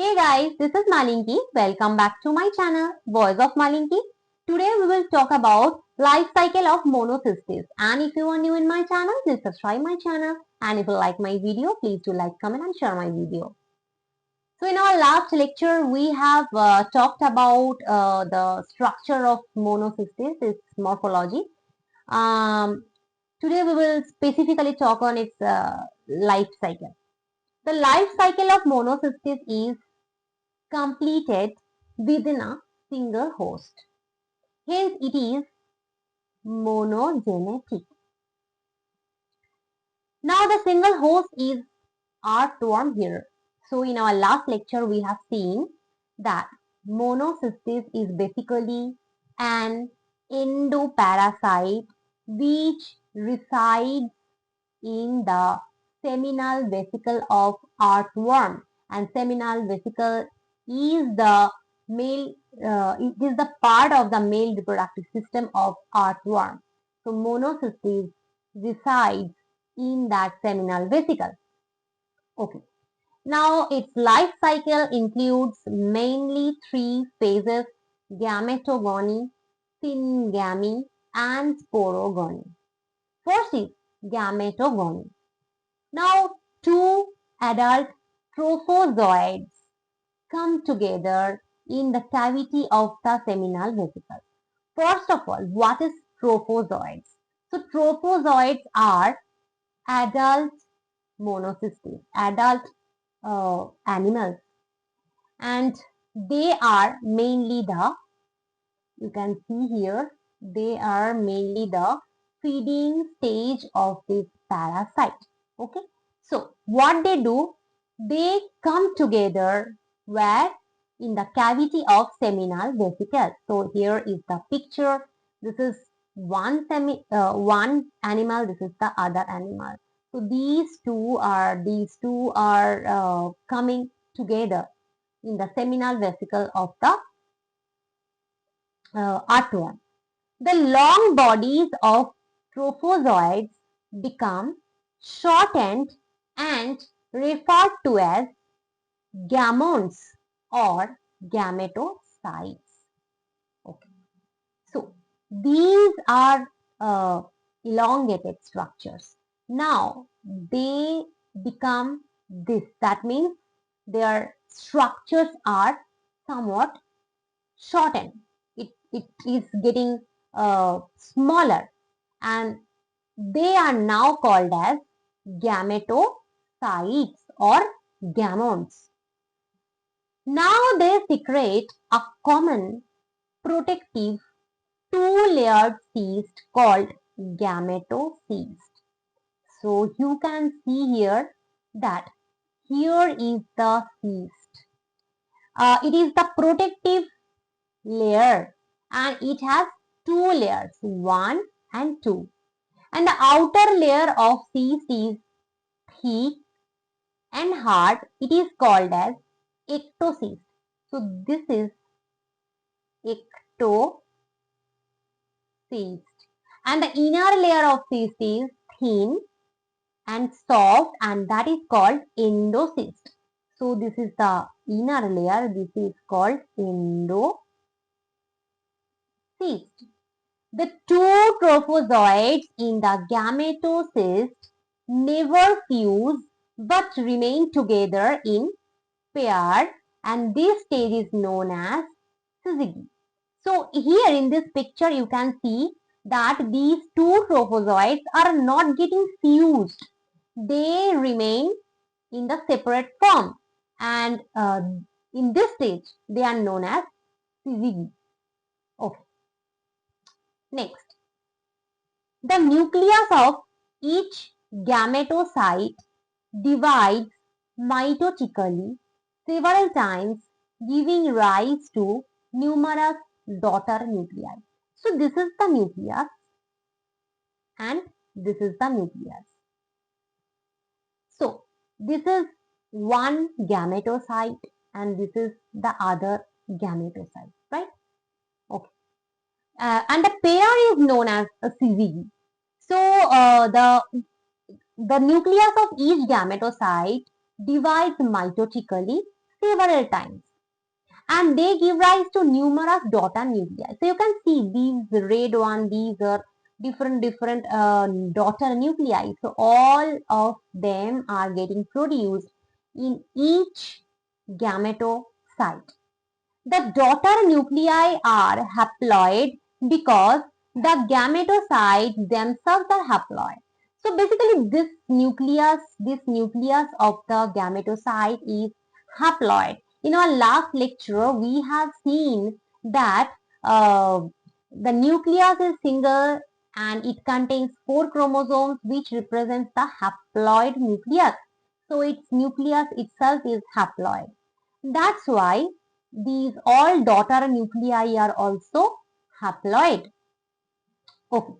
Hey guys, this is Malinki. Welcome back to my channel, Voice of Malinki. Today we will talk about life cycle of monocystis. And if you are new in my channel, please subscribe my channel. And if you like my video, please do like, comment and share my video. So in our last lecture, we have talked about the structure of monocystis, its morphology. Um, Today we will specifically talk on its life cycle. The life cycle of monocystis is completed within a single host. Hence, it is monogenetic. Now, the single host is earthworm here. So, in our last lecture, we have seen that monocystis is basically an endoparasite which resides in the seminal vesicle of earthworm, and seminal vesicle is the male it is the part of the male reproductive system of earthworm. So monocystis resides in that seminal vesicle. Okay, now its life cycle includes mainly three phases: gametogony, syngamy and sporogony. First is gametogony. Now, two adult trophozoids come together in the cavity of the seminal vesicle. First of all, what is trophozoids? So, trophozoids are adult monocystis, adult animals, and they are mainly the, you can see here, they are mainly the feeding stage of this parasite. Okay, so what they do, they come together where? In the cavity of seminal vesicle. So here is the picture. This is one animal, this is the other animal. So these two are coming together in the seminal vesicle of the earthworm. The long bodies of trophozoids become shortened and referred to as gametes or gametocytes. Okay. So these are elongated structures. Now they become this. That means their structures are somewhat shortened. It is getting smaller, and they are now called as gametocytes or gametes. Now they secrete a common protective two-layered cyst called gametocyst. So you can see here that here is the cyst. It is the protective layer, and it has two layers, 1 and 2. And the outer layer of cyst is thick and hard. It is called as ectocyst. So this is ectocyst. And the inner layer of cyst is thin and soft, and that is called endocyst. So this is the inner layer. This is called endocyst. The two trophozoids in the gametocyst never fuse but remain together in pair, and this stage is known as syzygy. So here in this picture you can see that these two trophozoids are not getting fused. They remain in the separate form, and in this stage they are known as syzygy. Okay. Next, the nucleus of each gametocyte divides mitotically several times, giving rise to numerous daughter nuclei. So this is the nucleus and this is the nucleus. So this is one gametocyte and this is the other gametocyte, right? Okay. And the pair is known as a syzygy. So the nucleus of each gametocyte divides mitotically several times, and they give rise to numerous daughter nuclei. So you can see these red one, these are different daughter nuclei. So all of them are getting produced in each gametocyte. The daughter nuclei are haploid because the gametocytes themselves are haploid. So basically this nucleus of the gametocyte is haploid. In our last lecture, we have seen that the nucleus is single and it contains 4 chromosomes which represents the haploid nucleus. So its nucleus itself is haploid. That's why these all daughter nuclei are also haploid. Okay.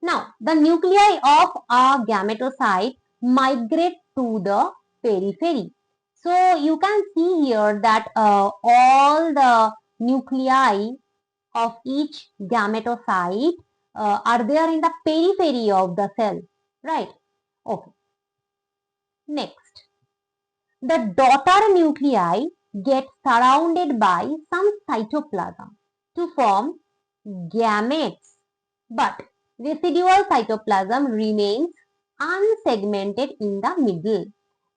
Now, the nuclei of a gametocyte migrate to the periphery. So, you can see here that all the nuclei of each gametocyte are there in the periphery of the cell, right? Okay. Next, the daughter nuclei get surrounded by some cytoplasm to form gametes, but residual cytoplasm remains unsegmented in the middle.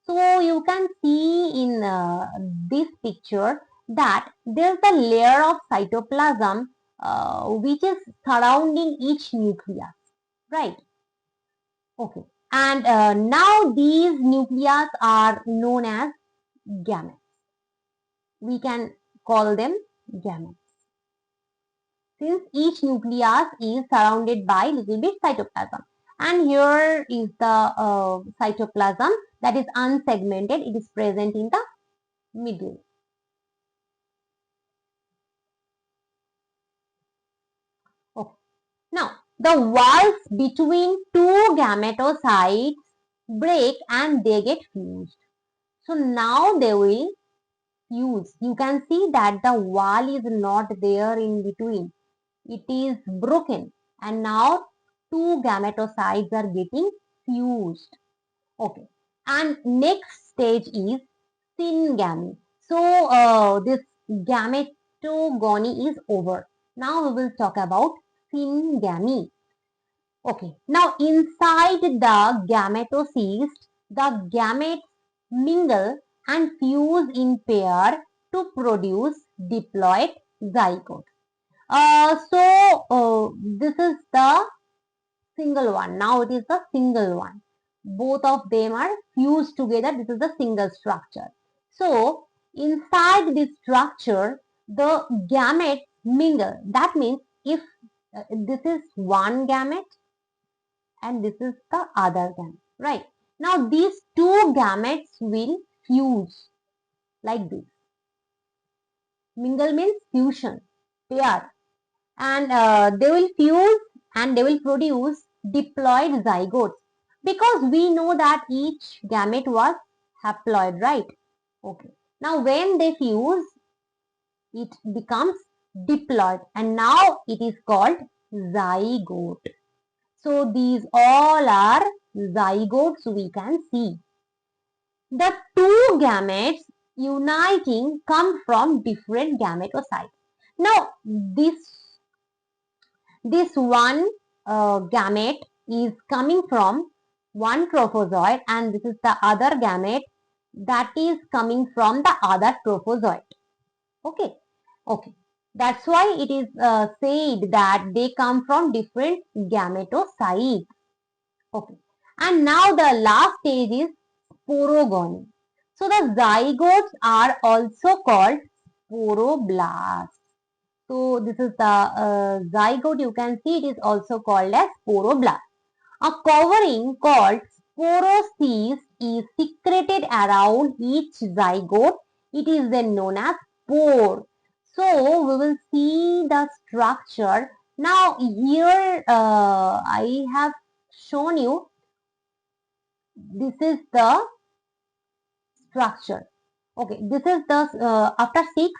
So you can see in this picture that there's a layer of cytoplasm which is surrounding each nucleus, right? Okay. And now these nucleus are known as gametes. We can call them gametes. Since each nucleus is surrounded by little bit cytoplasm. And here is the cytoplasm that is unsegmented. It is present in the middle. Okay. Now, the walls between two gametocytes break and they get fused. So now they will fuse. You can see that the wall is not there in between. It is broken and now two gametocytes are getting fused. Okay. And next stage is syngamy. So this gametogony is over. Now we will talk about syngamy. Okay. Now inside the gametocyst, the gametes mingle and fuse in pair to produce diploid zygote. This is the single one. Now it is the single one. Both of them are fused together. This is the single structure. So inside this structure, the gametes mingle. That means if this is one gamete and this is the other gamete, right? Now these two gametes will fuse like this. Mingle means fusion, pair, and they will fuse and they will produce diploid zygotes because we know that each gamete was haploid, right? Okay. Now when they fuse, it becomes diploid and now it is called zygote. So these all are zygotes we can see. The two gametes uniting come from different gametocytes. Now this one gamete is coming from one trophozoite and this is the other gamete that is coming from the other trophozoite. Okay. Okay. That's why it is said that they come from different gametocytes. Okay. And now the last stage is sporogony. So the zygotes are also called sporoblasts. So this is the zygote. You can see it is also called as sporoblast. A covering called sporocyst is secreted around each zygote. It is then known as spore. So we will see the structure. Now here I have shown you this is the structure. Okay, this is the after 6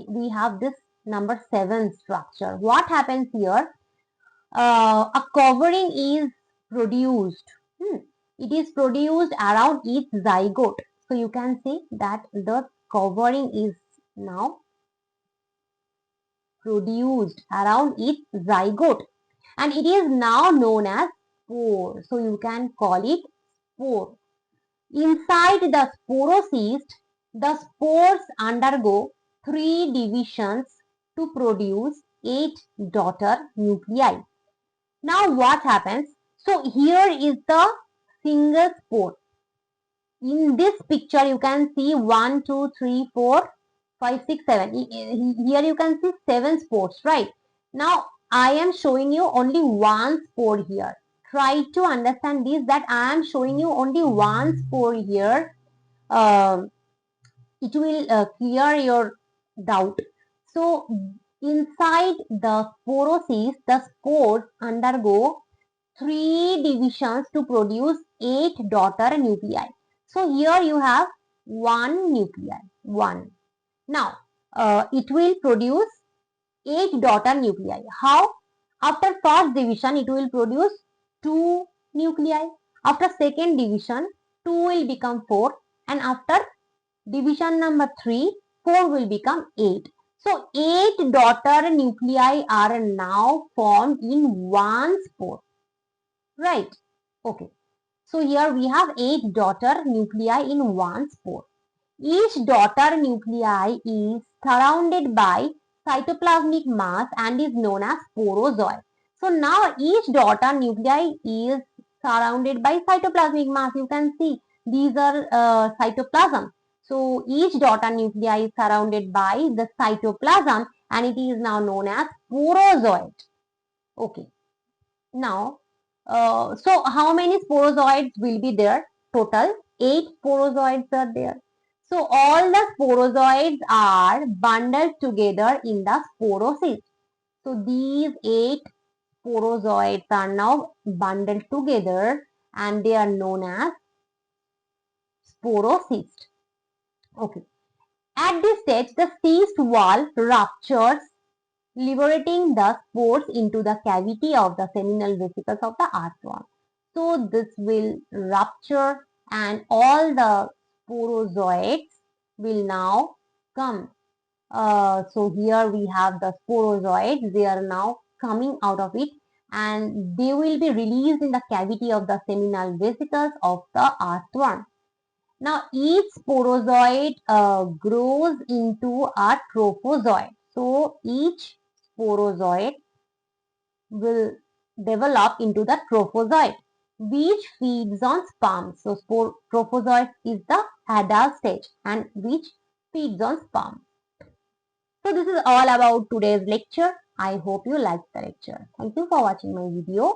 we have this number 7 structure. What happens here? A covering is produced. It is produced around each zygote. So you can see that the covering is now produced around its zygote, and it is now known as spore. So you can call it spore. Inside the sporocyst, the spores undergo 3 divisions to produce 8 daughter nuclei. Now what happens? So here is the single spore. In this picture you can see 1, 2, 3, 4, 5, 6, 7. Here you can see 7 spores, right? Now I am showing you only one spore here. Try to understand this, that I am showing you only one spore here. It will clear your doubt. So inside the sporocyst, the spores undergo 3 divisions to produce 8 daughter nuclei. So here you have one nuclei, one. Now it will produce 8 daughter nuclei. How? After first division, it will produce 2 nuclei. After second division, 2 will become 4, and after division number 3, 4 will become 8. So 8 daughter nuclei are now formed in one spore. Right? Okay. So here we have 8 daughter nuclei in one spore. Each daughter nuclei is surrounded by cytoplasmic mass and is known as sporozoid. So now each daughter nuclei is surrounded by cytoplasmic mass. You can see these are cytoplasm. So each daughter nuclei is surrounded by the cytoplasm and it is now known as sporozoid. Okay. Now, so how many sporozoids will be there? Total 8 sporozoids are there. So all the sporozoids are bundled together in the sporocyst. So these 8 sporozoids are now bundled together and they are known as sporocyst. Okay. At this stage, the cyst wall ruptures, liberating the spores into the cavity of the seminal vesicles of the earthworm. So this will rupture and all the sporozoids will now come. So here we have the sporozoids, they are now coming out of it and they will be released in the cavity of the seminal vesicles of the earthworm. Now each sporozoid grows into a trophozoid. So each sporozoid will develop into the trophozoid which feeds on sperm. So trophozoid is the adult stage and which feeds on sperm. So this is all about today's lecture. I hope you liked the lecture. Thank you for watching my video.